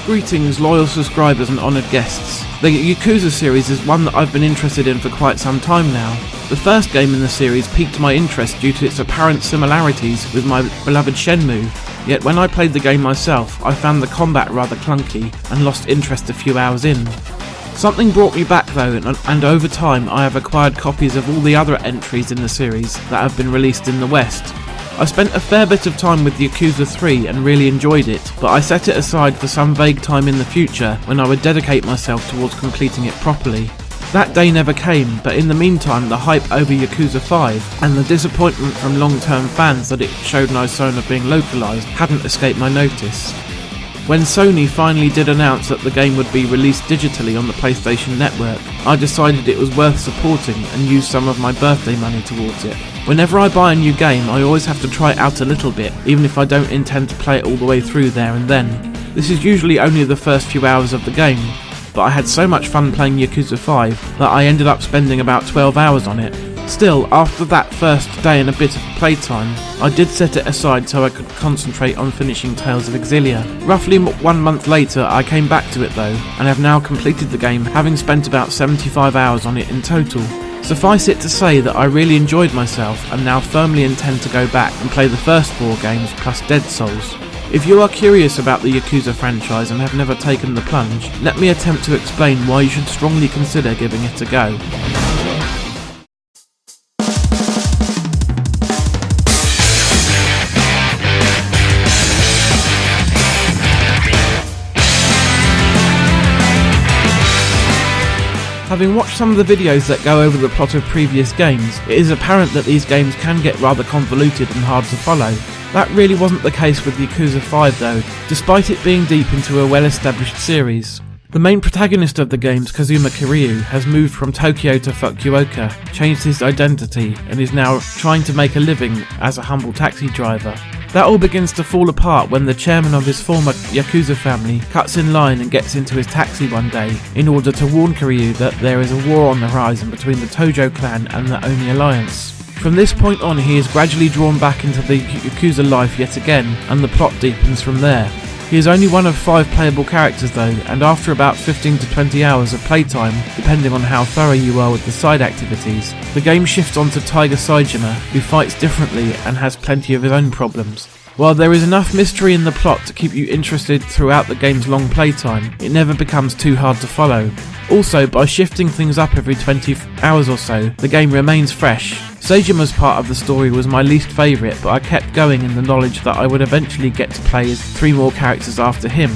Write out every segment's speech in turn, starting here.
Greetings loyal subscribers and honoured guests. The Yakuza series is one that I've been interested in for quite some time now. The first game in the series piqued my interest due to its apparent similarities with my beloved Shenmue, yet when I played the game myself I found the combat rather clunky and lost interest a few hours in. Something brought me back though, and over time I have acquired copies of all the other entries in the series that have been released in the West. I spent a fair bit of time with Yakuza 3 and really enjoyed it, but I set it aside for some vague time in the future when I would dedicate myself towards completing it properly. That day never came, but in the meantime the hype over Yakuza 5 and the disappointment from long-term fans that it showed no sign of being localised hadn't escaped my notice. When Sony finally did announce that the game would be released digitally on the PlayStation Network, I decided it was worth supporting and used some of my birthday money towards it. Whenever I buy a new game, I always have to try it out a little bit, even if I don't intend to play it all the way through there and then. This is usually only the first few hours of the game, but I had so much fun playing Yakuza 5 that I ended up spending about 12 hours on it. Still, after that first day and a bit of playtime, I did set it aside so I could concentrate on finishing Tales of Exilia. Roughly 1 month later I came back to it though, and have now completed the game, having spent about 75 hours on it in total. Suffice it to say that I really enjoyed myself and now firmly intend to go back and play the first 4 games plus Dead Souls. If you are curious about the Yakuza franchise and have never taken the plunge, let me attempt to explain why you should strongly consider giving it a go. Having watched some of the videos that go over the plot of previous games, it is apparent that these games can get rather convoluted and hard to follow. That really wasn't the case with Yakuza 5 though, despite it being deep into a well-established series. The main protagonist of the games, Kazuma Kiryu, has moved from Tokyo to Fukuoka, changed his identity, and is now trying to make a living as a humble taxi driver. That all begins to fall apart when the chairman of his former Yakuza family cuts in line and gets into his taxi one day in order to warn Kiryu that there is a war on the horizon between the Tojo clan and the Oni alliance. From this point on he is gradually drawn back into the Yakuza life yet again, and the plot deepens from there. He is only one of 5 playable characters though, and after about 15 to 20 hours of playtime, depending on how thorough you are with the side activities, the game shifts on to Tiger Saejima, who fights differently and has plenty of his own problems. While there is enough mystery in the plot to keep you interested throughout the game's long playtime, it never becomes too hard to follow. Also, by shifting things up every 20 hours or so, the game remains fresh. Seijima's part of the story was my least favourite, but I kept going in the knowledge that I would eventually get to play as 3 more characters after him.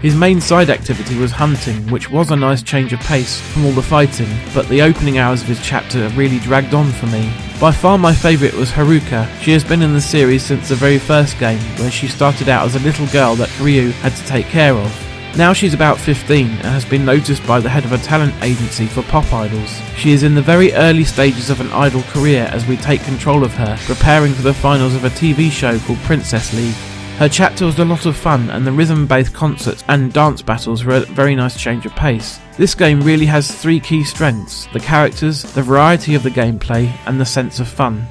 His main side activity was hunting, which was a nice change of pace from all the fighting, but the opening hours of his chapter really dragged on for me. By far my favourite was Haruka. She has been in the series since the very first game, where she started out as a little girl that Kiryu had to take care of. Now she's about 15 and has been noticed by the head of a talent agency for pop idols. She is in the very early stages of an idol career as we take control of her, preparing for the finals of a TV show called Princess League. Her chapter was a lot of fun, and the rhythm-based concerts and dance battles were a very nice change of pace. This game really has 3 key strengths: the characters, the variety of the gameplay, and the sense of fun.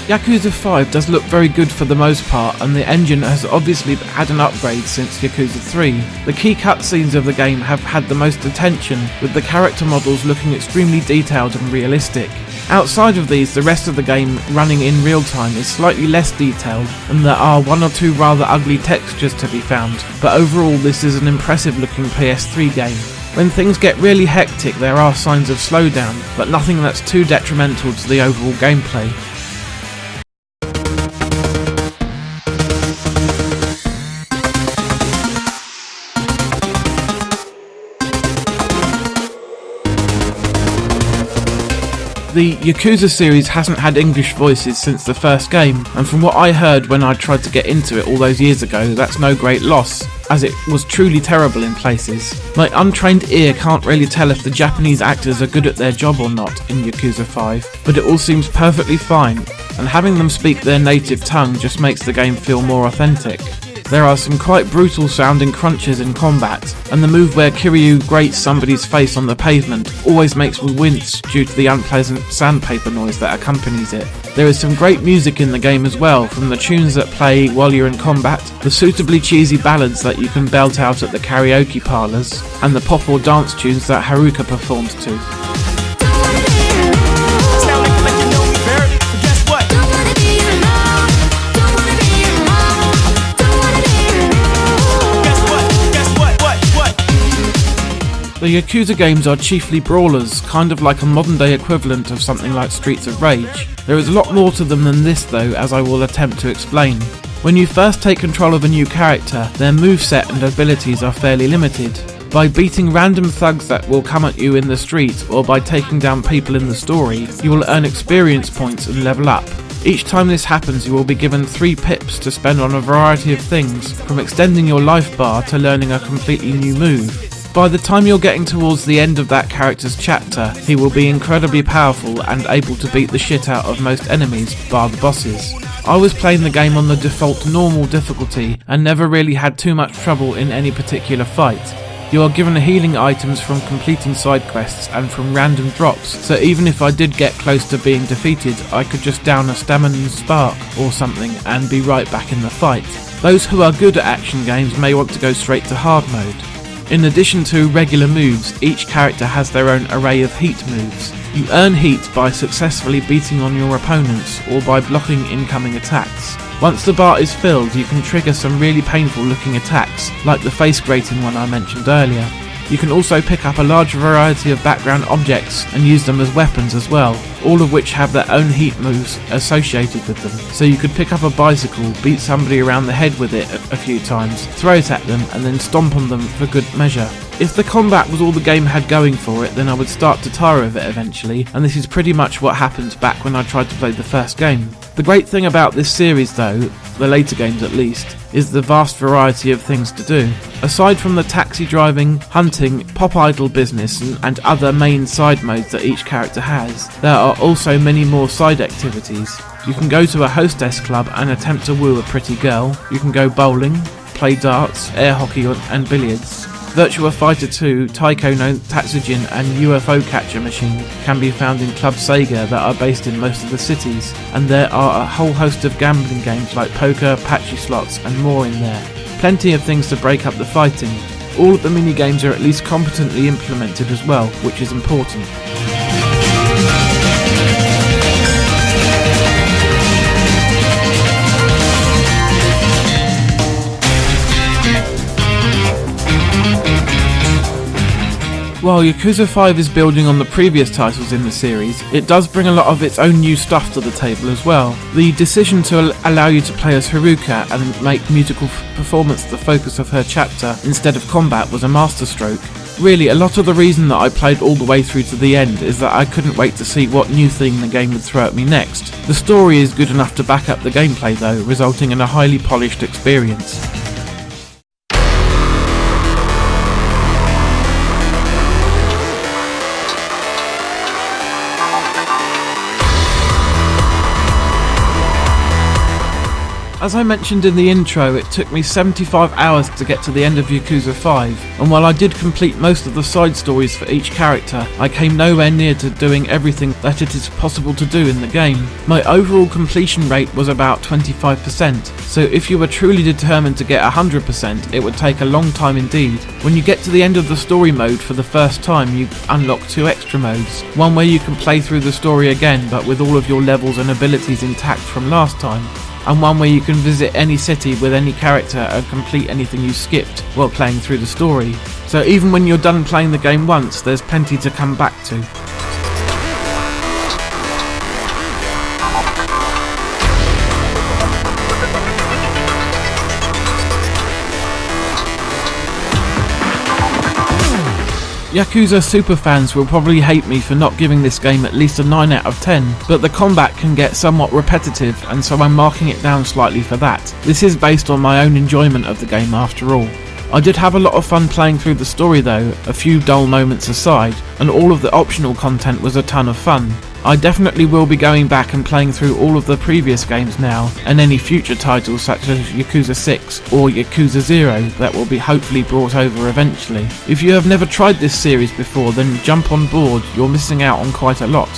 Yakuza 5 does look very good for the most part, and the engine has obviously had an upgrade since Yakuza 3. The key cutscenes of the game have had the most attention, with the character models looking extremely detailed and realistic. Outside of these, the rest of the game running in real time is slightly less detailed, and there are 1 or 2 rather ugly textures to be found, but overall this is an impressive looking PS3 game. When things get really hectic there are signs of slowdown, but nothing that's too detrimental to the overall gameplay. The Yakuza series hasn't had English voices since the first game, and from what I heard when I tried to get into it all those years ago, that's no great loss, as it was truly terrible in places. My untrained ear can't really tell if the Japanese actors are good at their job or not in Yakuza 5, but it all seems perfectly fine, and having them speak their native tongue just makes the game feel more authentic. There are some quite brutal sounding crunches in combat, and the move where Kiryu grates somebody's face on the pavement always makes me wince due to the unpleasant sandpaper noise that accompanies it. There is some great music in the game as well, from the tunes that play while you're in combat, the suitably cheesy ballads that you can belt out at the karaoke parlours, and the pop or dance tunes that Haruka performs to. The Yakuza games are chiefly brawlers, kind of like a modern day equivalent of something like Streets of Rage. There is a lot more to them than this though, as I will attempt to explain. When you first take control of a new character, their moveset and abilities are fairly limited. By beating random thugs that will come at you in the street, or by taking down people in the story, you will earn experience points and level up. Each time this happens, you will be given 3 pips to spend on a variety of things, from extending your life bar to learning a completely new move. By the time you're getting towards the end of that character's chapter, he will be incredibly powerful and able to beat the shit out of most enemies, bar the bosses. I was playing the game on the default normal difficulty and never really had too much trouble in any particular fight. You are given healing items from completing side quests and from random drops, so even if I did get close to being defeated, I could just down a stamina spark or something and be right back in the fight. Those who are good at action games may want to go straight to hard mode. In addition to regular moves, each character has their own array of heat moves. You earn heat by successfully beating on your opponents or by blocking incoming attacks. Once the bar is filled, you can trigger some really painful looking attacks, like the face grating one I mentioned earlier. You can also pick up a large variety of background objects and use them as weapons as well, all of which have their own heat moves associated with them. So you could pick up a bicycle, beat somebody around the head with it a few times, throw it at them and then stomp on them for good measure. If the combat was all the game had going for it, then I would start to tire of it eventually, and this is pretty much what happened back when I tried to play the first game. The great thing about this series though, the later games at least, is the vast variety of things to do. Aside from the taxi driving, hunting, pop idol business and other main side modes that each character has, there are also many more side activities. You can go to a hostess club and attempt to woo a pretty girl, you can go bowling, play darts, air hockey and billiards. Virtua Fighter 2, Taiko no Tatsujin and UFO Catcher Machine can be found in Club Sega that are based in most of the cities, and there are a whole host of gambling games like poker, patchy slots and more in there. Plenty of things to break up the fighting. All of the mini-games are at least competently implemented as well, which is important. While Yakuza 5 is building on the previous titles in the series, it does bring a lot of its own new stuff to the table as well. The decision to allow you to play as Haruka and make musical performance the focus of her chapter instead of combat was a masterstroke. Really, a lot of the reason that I played all the way through to the end is that I couldn't wait to see what new thing the game would throw at me next. The story is good enough to back up the gameplay though, resulting in a highly polished experience. As I mentioned in the intro, it took me 75 hours to get to the end of Yakuza 5, and while I did complete most of the side stories for each character, I came nowhere near to doing everything that it is possible to do in the game. My overall completion rate was about 25%, so if you were truly determined to get 100%, it would take a long time indeed. When you get to the end of the story mode for the first time, you unlock 2 extra modes, one where you can play through the story again but with all of your levels and abilities intact from last time, and one where you can visit any city with any character and complete anything you skipped while playing through the story. So even when you're done playing the game once, there's plenty to come back to. Yakuza superfans will probably hate me for not giving this game at least a 9 out of 10, but the combat can get somewhat repetitive, and so I'm marking it down slightly for that. This is based on my own enjoyment of the game after all. I did have a lot of fun playing through the story though, a few dull moments aside, and all of the optional content was a ton of fun. I definitely will be going back and playing through all of the previous games now, and any future titles such as Yakuza 6 or Yakuza 0 that will be hopefully brought over eventually. If you have never tried this series before, then jump on board, you're missing out on quite a lot.